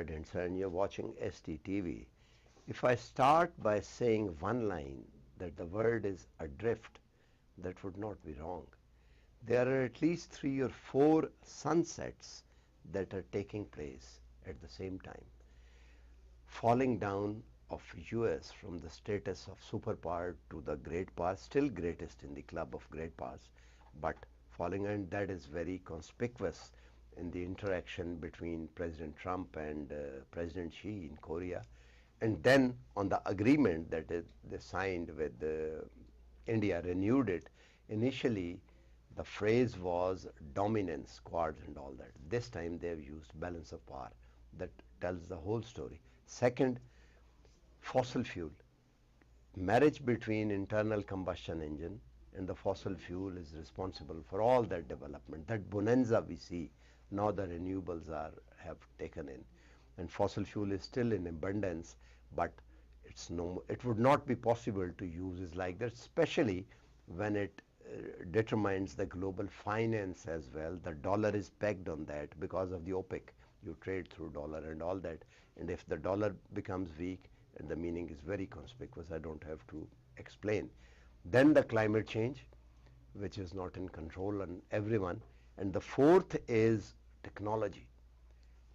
Tahir Dhindsa and you're watching SDTV. If I start by saying one line that the world is adrift, that would not be wrong. There are at least 3 or 4 sunsets that are taking place at the same time. Falling down of US from the status of superpower to the great power, still greatest in the club of great powers, but falling, and that is very conspicuous in the interaction between President Trump and President Xi in Korea. And then on the agreement that they signed with India, renewed it. Initially, the phrase was dominance, quads and all that. This time they have used balance of power. That tells the whole story. Second, fossil fuel. Marriage between internal combustion engine and the fossil fuel is responsible for all that development. That bonanza we see, now the renewables have taken in. And fossil fuel is still in abundance, but it would not be possible to use it like that, especially when it determines the global finance as well. The dollar is pegged on that because of the OPEC. You trade through dollar and all that. And if the dollar becomes weak, and the meaning is very conspicuous, I don't have to explain. Then the climate change, which is not in control on everyone. And the fourth is technology,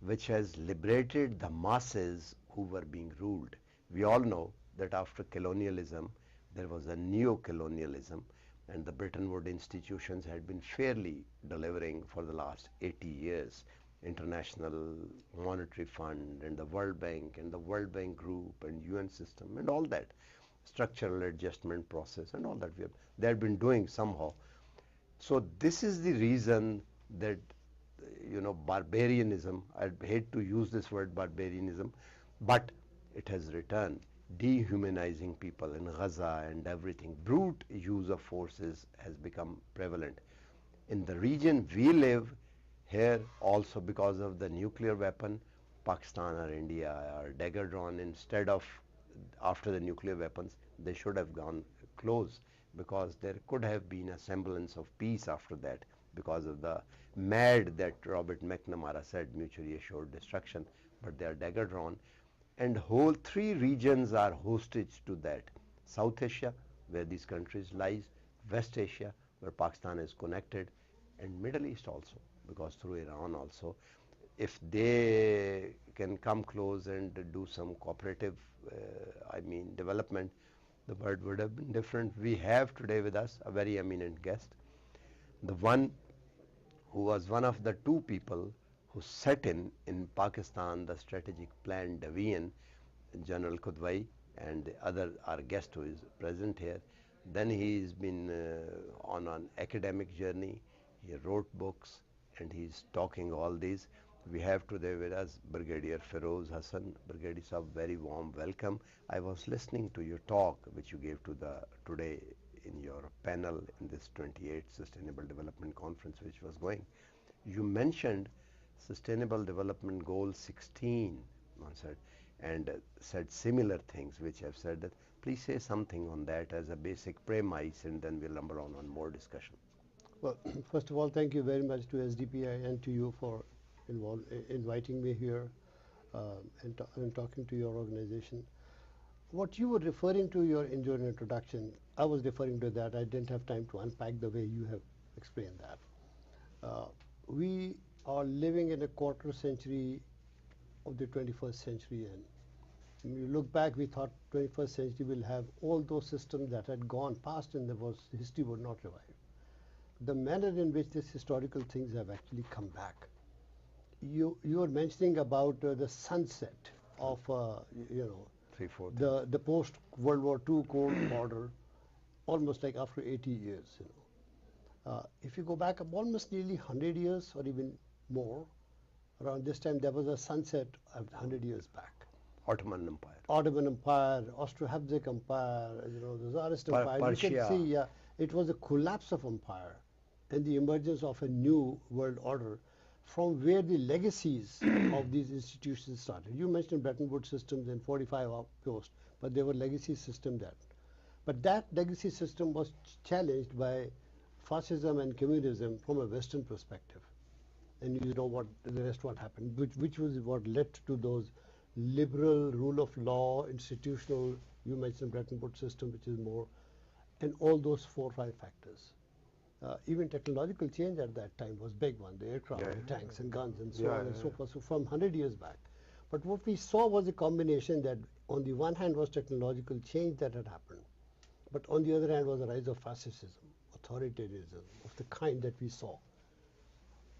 which has liberated the masses who were being ruled. We all know that after colonialism, there was a neo-colonialism, and the Bretton Woods institutions had been fairly delivering for the last 80 years. International Monetary Fund and the World Bank and the World Bank Group and UN system and all that, structural adjustment process and all that they have been doing somehow. So this is the reason that, you know, barbarianism, I hate to use this word barbarianism, but it has returned, dehumanizing people in Gaza and everything. Brute use of forces has become prevalent. In the region we live, here also because of the nuclear weapon, Pakistan or India are dagger drawn. Instead of after the nuclear weapons, they should have gone close, because there could have been a semblance of peace after that, because of the MAD that Robert McNamara said, mutually assured destruction, but they are dagger drawn. And whole 3 regions are hostage to that. South Asia, where these countries lies, West Asia, where Pakistan is connected, and Middle East also, because through Iran also. If they can come close and do some cooperative, development, the world would have been different. We have today with us a very eminent guest, the one who was one of the 2 people who set in Pakistan the strategic plan Davian, General Qudwai, and the other, our guest who is present here. Then he's been on an academic journey. He wrote books and he's talking all these. We have today with us Brigadier Feroz Hassan. Brigadier Sahab, very warm welcome. I was listening to your talk which you gave to today in your panel in this 28th Sustainable Development Conference which was going. You mentioned Sustainable Development Goal 16, and said similar things which I've said. That please say something on that as a basic premise, and then we'll lumber on more discussion. Well, first of all, thank you very much to SDPI and to you for inviting me here and talking to your organization. What you were referring to in your introduction, I was referring to that. I didn't have time to unpack the way you have explained that. We are living in a quarter century of the 21st century, and when you look back, we thought 21st century will have all those systems that had gone past and history would not revive. The manner in which these historical things have actually come back. You were mentioning about the sunset of the post World War II Cold Order, almost like after 80 years. If you go back almost nearly 100 years or even more, around this time there was a sunset 100 years back. Ottoman Empire. Ottoman Empire, Austro-Habsburg Empire, the Tsarist Empire. Persia. You can see, it was a collapse of empire and the emergence of a new world order, from where the legacies of these institutions started. You mentioned Bretton Woods systems in 45 post, but there were legacy systems there. But that legacy system was challenged by fascism and communism from a Western perspective. and you know what the rest what happened, which was what led to those liberal rule of law, institutional, you mentioned Bretton Woods system, which is more, and all those 4 or 5 factors. Even technological change at that time was big one, the aircraft, the tanks and guns and so on and so forth, so from 100 years back. But what we saw was a combination that on the one hand was technological change that had happened, but on the other hand was the rise of fascism, authoritarianism of the kind that we saw.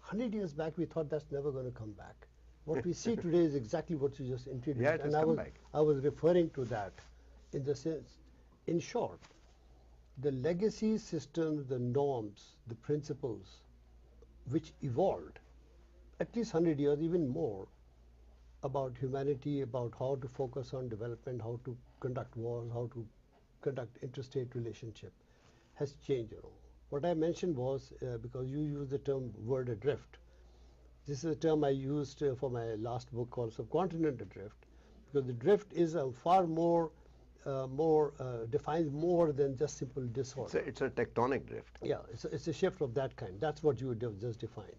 100 years back, we thought that's never going to come back. What we see today is exactly what you just introduced. Yeah, it has come back. I was referring to that in the sense, in short, the legacy systems, the norms, the principles which evolved at least 100 years, even more, about humanity, about how to focus on development, how to conduct wars, how to conduct interstate relationship, has changed. What I mentioned was, because you used the term word adrift, this is a term I used for my last book called Subcontinent Adrift, because the drift is a far more, defines more than just simple disorder. It's a tectonic drift. Yeah, it's a shift of that kind. That's what you would have just defined.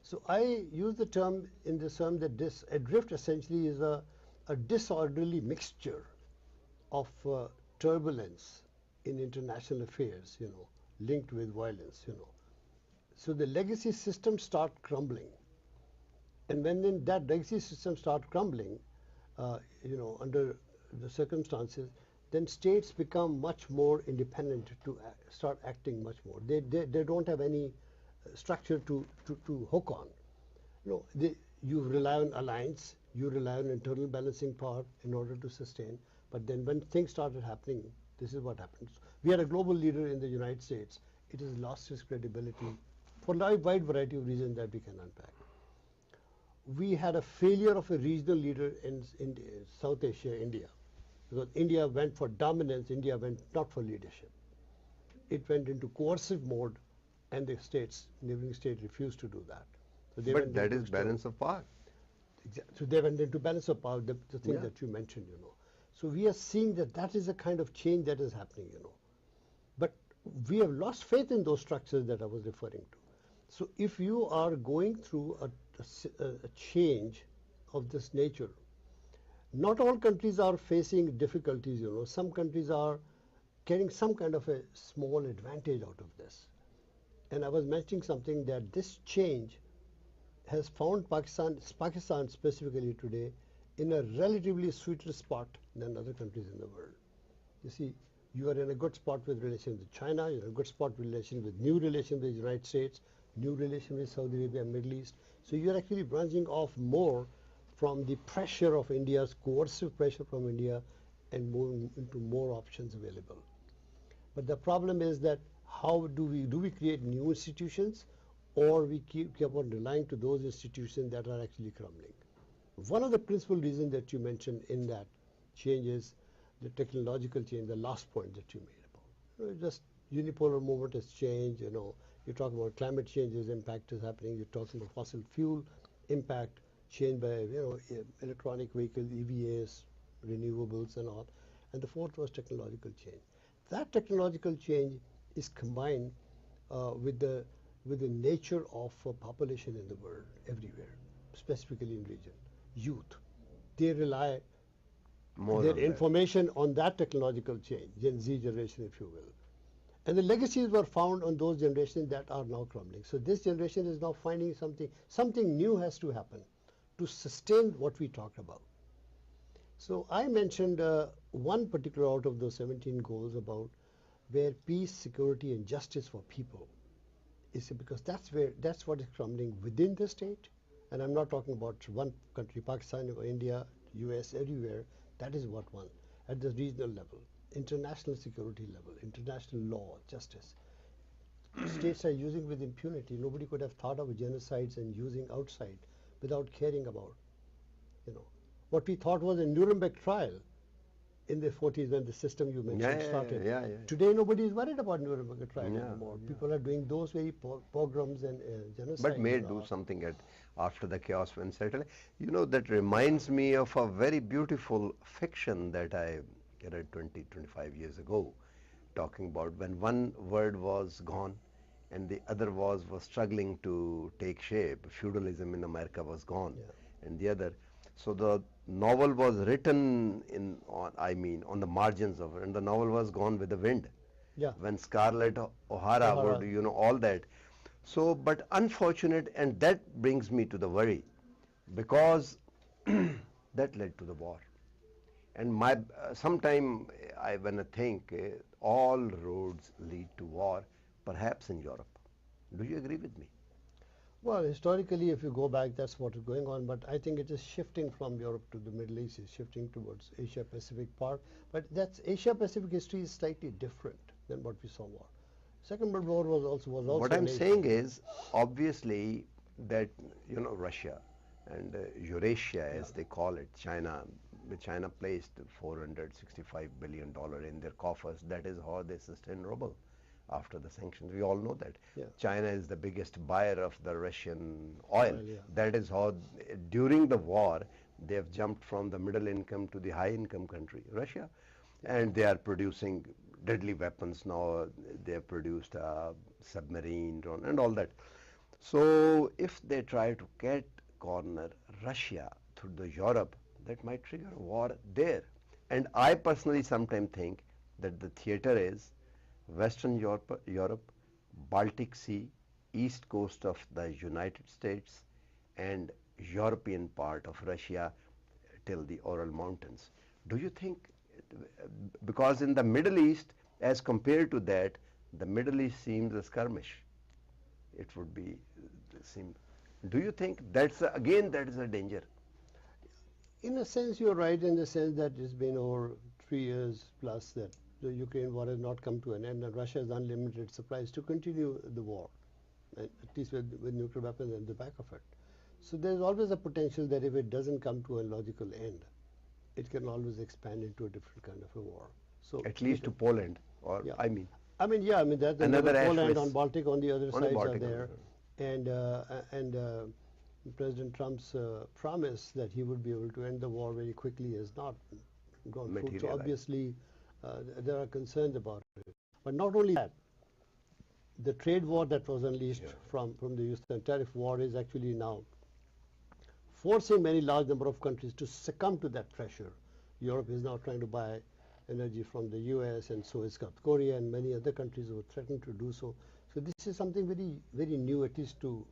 So I use the term in this term that this adrift essentially is a disorderly mixture of turbulence in international affairs, linked with violence, So the legacy systems start crumbling. And when then that legacy system start crumbling, under the circumstances, then states become much more independent to start acting much more. They don't have any structure to hook on. You rely on alliance, you rely on internal balancing power in order to sustain. But then when things started happening, this is what happens. We are a global leader in the United States. It has lost its credibility for a wide variety of reasons that we can unpack. We had a failure of a regional leader in South Asia, India, because India went for dominance, India went not for leadership. It went into coercive mode, and the neighboring states refused to do that. So but that is balance of power. Exactly. So they went into balance of power, the thing that you mentioned, So we are seeing that is a kind of change that is happening, But we have lost faith in those structures that I was referring to. So if you are going through a change of this nature, not all countries are facing difficulties, Some countries are getting some kind of a small advantage out of this. And I was mentioning something that this change has found Pakistan specifically today, in a relatively sweeter spot than other countries in the world. You see, you are in a good spot with relations with China, you're in a good spot with relations with new relations with the United States, new relations with Saudi Arabia and Middle East. So you're actually branching off more from the pressure of India's coercive pressure from India and moving into more options available. But the problem is that how do we create new institutions, or we keep on relying to those institutions that are actually crumbling? One of the principal reasons that you mentioned in that change is the technological change, the last point that you made about. Just unipolar movement has changed, You're talking about climate change's impact is happening. You're talking about fossil fuel impact, changed by, electronic vehicles, EVAs, renewables and all. And the fourth was technological change. That technological change is combined with the nature of population in the world, everywhere, specifically in region. Youth, they rely their information on that technological change, Gen Z generation, if you will. And the legacies were found on those generations that are now crumbling. So this generation is now finding something new has to happen to sustain what we talked about. So I mentioned one particular out of those 17 goals about where peace, security, and justice for people is, because that's what is crumbling within the state. And I'm not talking about one country, Pakistan or India, US, everywhere. That is what one, at the regional level, international security level, international law, justice. States are using with impunity. Nobody could have thought of genocides and using outside without caring about, what we thought was a Nuremberg trial in the 40s when the system you mentioned started. Today nobody is worried about Nuremberg trial anymore. People are doing those very pogroms and genocides. But may do something after the chaos when settled. That reminds me of a very beautiful fiction that I read 20, 25 years ago, talking about when one word was gone, and the other was struggling to take shape. Feudalism in America was gone, and the other. So the novel was written on the margins of it, and the novel was gone with the wind. Yeah. When Scarlett O'Hara would, all that. So, but unfortunate, and that brings me to the worry, because that led to the war. And sometime when I think all roads lead to war, perhaps in Europe. Do you agree with me? Well, historically, if you go back, that's what is going on. But I think it is shifting from Europe to the Middle East. It's shifting towards Asia-Pacific part. But that's Asia-Pacific history is slightly different than what we saw war. Second World War was also. What I'm saying is, obviously, that Russia and Eurasia, as they call it, China placed $465 billion in their coffers. That is how they sustain ruble after the sanctions. We all know that. Yeah. China is the biggest buyer of the Russian oil. Yeah. That is how, during the war, they have jumped from the middle income to the high income country, Russia. And they are producing deadly weapons now. They have produced a submarine and all that. So if they try to corner Russia through the Europe, that might trigger a war there. And I personally sometimes think that the theater is Western Europe, Baltic Sea, east coast of the United States, and European part of Russia till the Ural Mountains. Do you think, because in the Middle East, as compared to that, the Middle East seems a skirmish. It would be do you think that is a danger? In a sense, you're right, in the sense that it's been over 3 years plus that the Ukraine war has not come to an end, and Russia has unlimited supplies to continue the war, and at least with nuclear weapons at the back of it. So there's always a potential that if it doesn't come to a logical end, it can always expand into a different kind of a war. So at least to Poland, or yeah. I mean that's another Poland on Baltic on the other sides are there, and President Trump's promise that he would be able to end the war very quickly has not gone through. So obviously, there are concerns about it. But not only that, the trade war that was unleashed from the Houston tariff war is actually now forcing many large number of countries to succumb to that pressure. Europe is now trying to buy energy from the US, and so is South Korea and many other countries who threaten to do so. So this is something very, very new, at least to,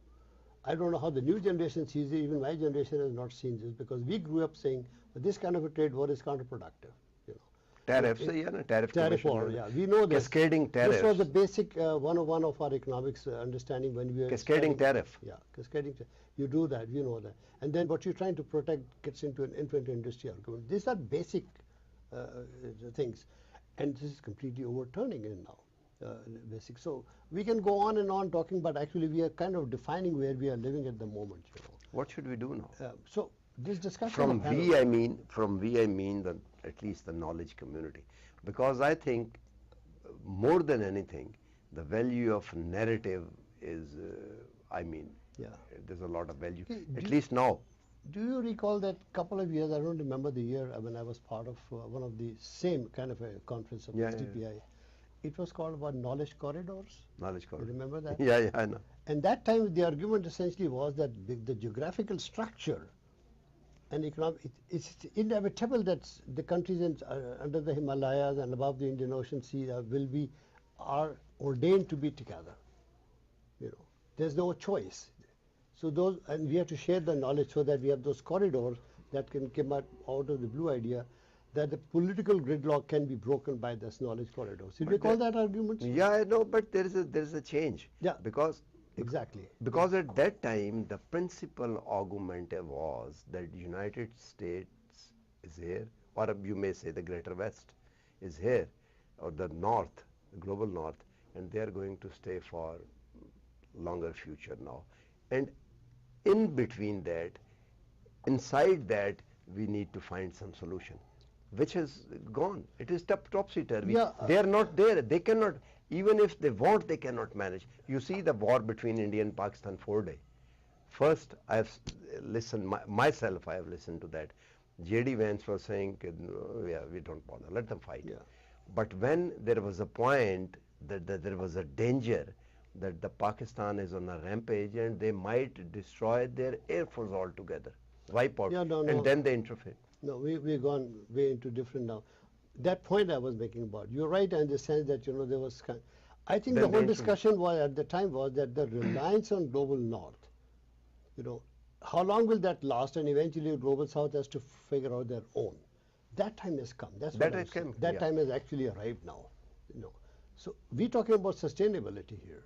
I don't know how the new generation sees it, even my generation has not seen this, because we grew up saying this kind of a trade war is counterproductive. Tariffs, tariff war, we know this. Cascading tariffs. This was the basic 101 of our economics understanding when we were cascading tariff. Yeah, cascading tariff. You do that, we know that. And then what you're trying to protect gets into an infant industry argument. These are basic things, and this is completely overturning it now. Basic. So we can go on and on talking, but actually we are kind of defining where we are living at the moment. What should we do now? So this discussion. From we I mean at least the knowledge community, because I think more than anything the value of narrative is there's a lot of value, at least now. Do you recall that couple of years, I don't remember the year, when I was part of one of the same kind of a conference of SDPI. It was called about knowledge corridors. Knowledge corridors. You remember that? Yeah, I know. And that time the argument essentially was that the geographical structure and economic, it's inevitable that the countries under the Himalayas and above the Indian Ocean Sea are ordained to be together. There's no choice. So and we have to share the knowledge so that we have those corridors that can come out of the blue idea that the political gridlock can be broken by this knowledge corridors. Did you call that argument? Yeah, I know, but there is a change. Yeah. Because exactly. Because at that time the principal argument was that the United States is here, or you may say the Greater West is here, or the North, the global North, and they are going to stay for longer future now. And in between that, inside that, we need to find some solution, which has gone. It is topsy-turvy. Yeah, they are not there. They cannot, even if they want, they cannot manage. You see the war between India and Pakistan 4-day. First, I have listened, myself I have listened to that. J.D. Vance was saying, we don't bother, let them fight. Yeah. But when there was a point that there was a danger that the Pakistan is on a rampage and they might destroy their air force altogether, wipe out, Yeah, no, and no. then they interfere. No, we've gone way into different now. That point I was making about, you're right in the sense that, there was, I think Then the they whole discussion was at the time was that the reliance on global north, how long will that last, and eventually global south has to figure out their own. That time has come. That's what That I'm has saying. come, That yeah. time has actually arrived now. So we're talking about sustainability here.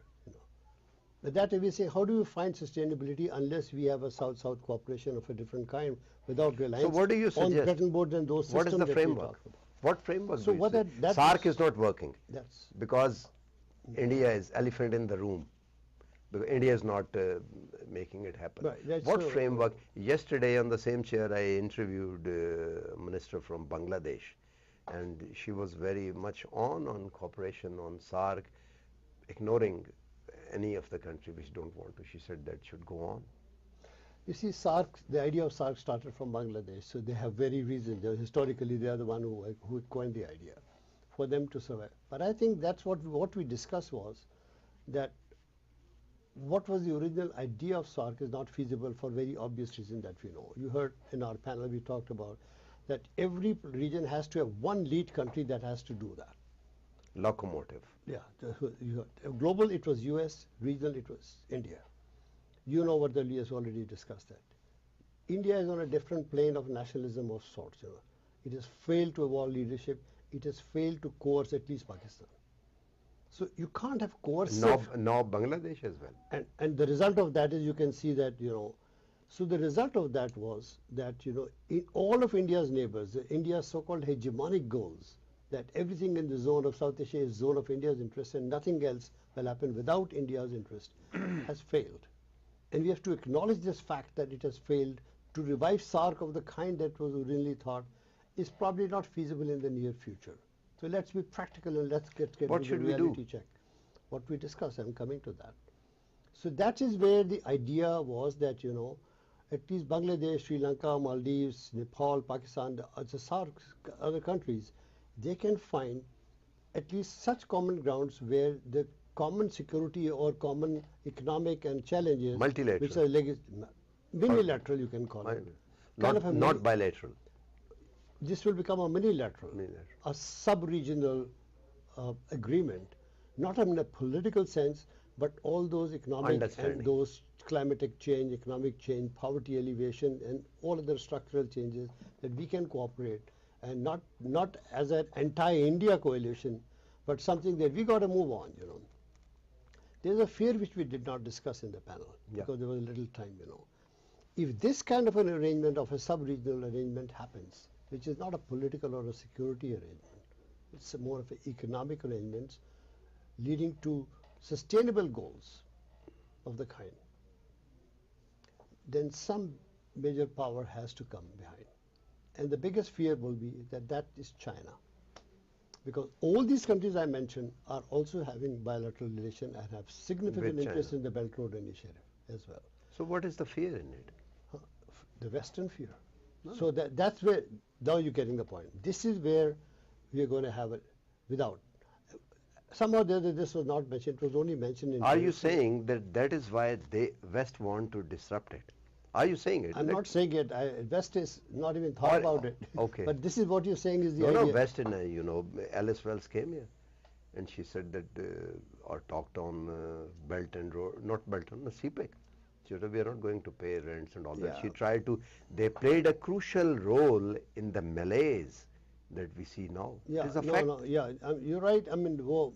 But that we say, how do you find sustainability unless we have a South-South cooperation of a different kind without reliance So what do you on suggest? Bretton Woods and those What systems is the that we framework? talked about? What framework So do you what say? that SARC is- is not working That's because India is elephant in the room. Because India is not making it happen. Right, that's What so- framework? Yesterday on the same chair I interviewed a minister from Bangladesh, and she was very much on cooperation on SARC, ignoring any of the country which don't want to. She said that should go on. You see, SARC, the idea of SARC started from Bangladesh, so they have very reason. Historically, they are the one who coined the idea for them to survive. But I think that's what we discussed was that what was the original idea of SARC is not feasible for very obvious reason that we know. You heard in our panel we talked about that every region has to have one lead country that has to do that. Locomotive. Yeah, global it was US, regional it was India. You know what the US already discussed that. India is on a different plane of nationalism of sorts. It has failed to evolve leadership. It has failed to coerce at least Pakistan. So you can't have coercive. Now Bangladesh as well. And the result of that is you can see that, so the result of that was that, in all of India's neighbors, India's so-called hegemonic goals, that everything in the zone of South Asia is zone of India's interest and nothing else will happen without India's interest, has failed. And we have to acknowledge this fact that it has failed. To revive SARC of the kind that was originally thought is probably not feasible in the near future. So let's be practical and let's get What to should the we do? reality check. What we discussed, I'm coming to that. So that is where the idea was that, at least Bangladesh, Sri Lanka, Maldives, Nepal, Pakistan, the SARC, other countries, they can find at least such common grounds where the common security or common economic and challenges, Multilateral. which are minilateral, you can call it. Not bilateral. This will become a minilateral, Minilateral. a sub-regional agreement, not in a political sense, but all those economic Understanding. and those climatic change, economic change, poverty alleviation, and all other structural changes that we can cooperate, and not as an anti-India coalition, but something that we got to move on. There's a fear which we did not discuss in the panel because there was little time. If this kind of an arrangement of a sub-regional arrangement happens, which is not a political or a security arrangement, it's more of an economic arrangement leading to sustainable goals of the kind, then some major power has to come behind. And the biggest fear will be that is China. Because all these countries I mentioned are also having bilateral relation and have significant With interest China. in the Belt Road Initiative as well. So what is the fear in it? The Western fear. So that's where, now you're getting the point. This is where we're going to have it without. Somehow this was not mentioned, it was only mentioned in... Are you saying that is why West want to disrupt it? Are you saying it? I'm not saying it. West is not even thought about it. Okay. But this is what you're saying is the No, idea. West in, Alice Wells came here and she said that, or talked on Belt and Road, not Belt, on the CPEC. She said, we are not going to pay rents and all that. Yeah. She tried to, they played a crucial role in the malaise that we see now. Yeah, It is a fact. you're right. I mean, the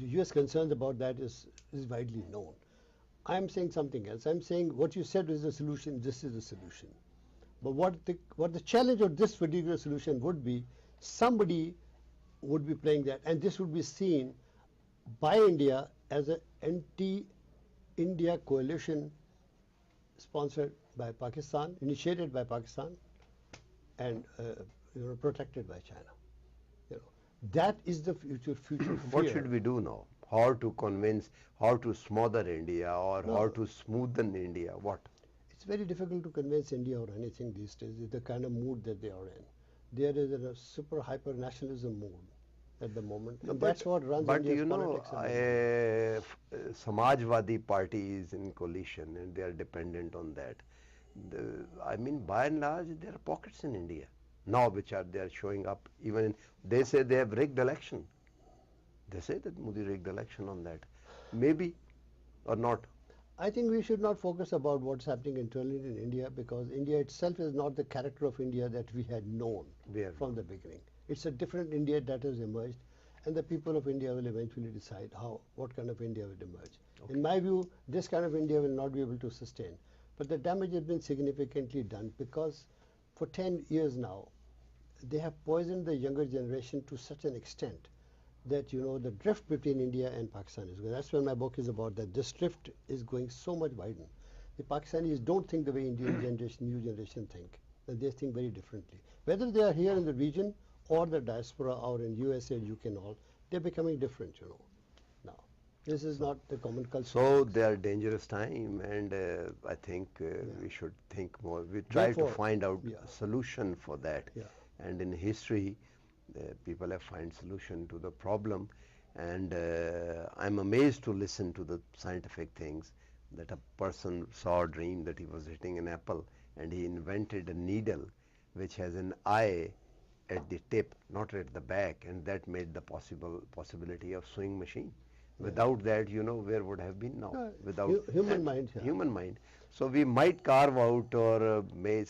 U.S. concerns about that is widely known. I'm saying something else. I'm saying what you said is the solution, this is the solution. But what the challenge of this particular solution would be, somebody would be playing that, and this would be seen by India as an anti-India coalition sponsored by Pakistan, initiated by Pakistan, and protected by China. That is the future fear. What should we do now? How to convince, how to smother India, or how to smoothen India? What? It's very difficult to convince India or anything these days, the kind of mood that they are in. There is a super hyper nationalism mood. at the moment. No, And that's what runs India's politics at the moment. Samajwadi Party is in coalition and they are dependent on that. I mean, by and large, there are pockets in India now which are showing up. They say they have rigged election. They say that Modi rigged election on that. Maybe or not. I think we should not focus about what's happening internally in India, because India itself is not the character of India that we had known from the beginning. It's a different India that has emerged, and the people of India will eventually decide what kind of India will emerge. Okay. In my view, this kind of India will not be able to sustain. But the damage has been significantly done, because for 10 years now, they have poisoned the younger generation to such an extent that, the drift between India and Pakistan is going. That's what my book is about, that this drift is going so much widen. The Pakistanis don't think the way Indian generation, new generation think. And they think very differently. Whether they are here in the region or the diaspora or in USA, UK and all, they're becoming different, now. This is not the common culture. So they are dangerous time, and I think we should think more. We try to find out a solution for that. Yeah. And in history, people have found solution to the problem, and I'm amazed to listen to the scientific things, that a person saw a dream that he was hitting an apple, and he invented a needle which has an eye at the tip, not at the back, and that made the possibility of sewing machine. Without that, where would have been now? Without human mind. Yeah. Human mind. So we might carve out, or may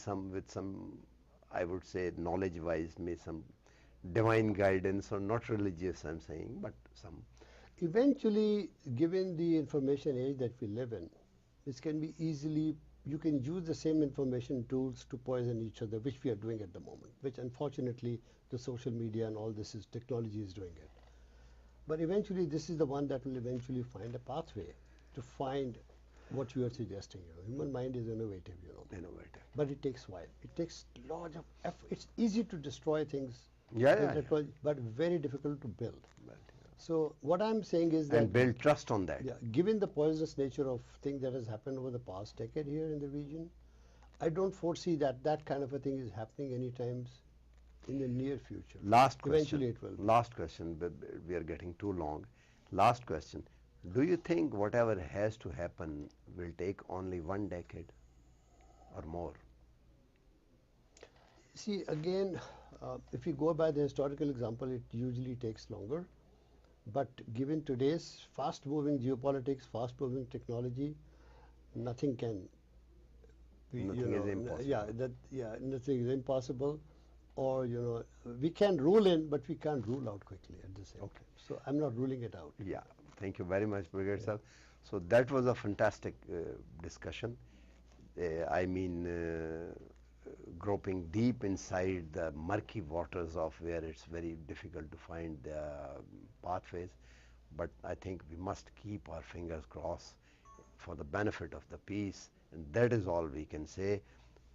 I would say, knowledge-wise, may some divine guidance, or not religious, I'm saying, but some. Eventually, given the information age that we live in, this can be you can use the same information tools to poison each other, which we are doing at the moment, which unfortunately the social media and all this technology is doing it. But eventually, this is the one that will eventually find a pathway to find what you are suggesting. Human mind is innovative, Innovative. But it takes a while. It takes a lot of effort. It's easy to destroy things, but very difficult to build. So what I'm saying is that... And build trust on that. Yeah, given the poisonous nature of thing that has happened over the past decade here in the region, I don't foresee that kind of a thing is happening anytime in the near future. Last question. Eventually it will. Last question, but we are getting too long. Last question. Do you think whatever has to happen will take only 1 decade or more? See, again, if you go by the historical example, it usually takes longer. But given today's fast-moving geopolitics, fast-moving technology, nothing can be, nothing is impossible. Nothing is impossible. Or, we can rule in, but we can't rule out quickly at the same time. So I'm not ruling it out. Yeah, thank you very much, Brigadier Sir. So that was a fantastic discussion. Groping deep inside the murky waters of where it's very difficult to find the pathways. But I think we must keep our fingers crossed for the benefit of the peace, and that is all we can say.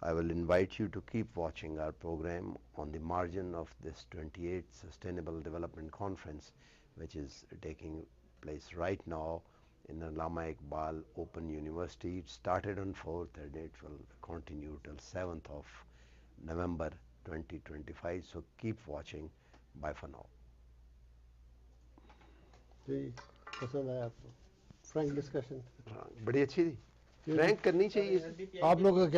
I will invite you to keep watching our program on the margin of this 28th Sustainable Development Conference, which is taking place right now in Allama Iqbal Open University. It started on 4th and it will continue till 7th of November 2025. So keep watching. Bye for now. Frank discussion. बड़ी अच्छी थी. Frank करनी चाहिए. आप लोगों का क्या